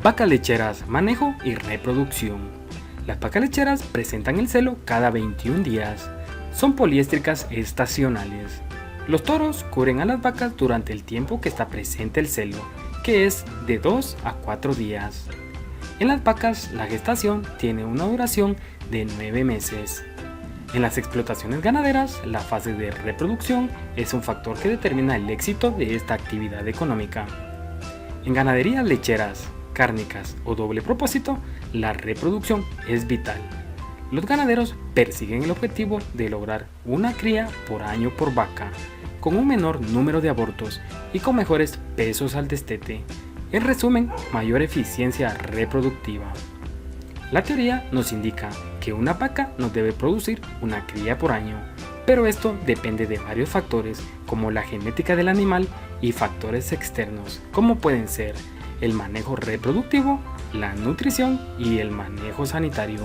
Vacas lecheras, manejo y reproducción. Las vacas lecheras presentan el celo cada 21 días. Son poliéstricas estacionales. Los toros cubren a las vacas durante el tiempo que está presente el celo, que es de 2 a 4 días. En las vacas la gestación tiene una duración de 9 meses. En las explotaciones ganaderas, la fase de reproducción es un factor que determina el éxito de esta actividad económica. En ganaderías lecheras, cárnicas o doble propósito, la reproducción es vital. Los ganaderos persiguen el objetivo de lograr una cría por año por vaca, con un menor número de abortos y con mejores pesos al destete. En resumen, mayor eficiencia reproductiva. La teoría nos indica que una vaca no debe producir una cría por año, pero esto depende de varios factores como la genética del animal y factores externos, como pueden ser el manejo reproductivo, la nutrición y el manejo sanitario.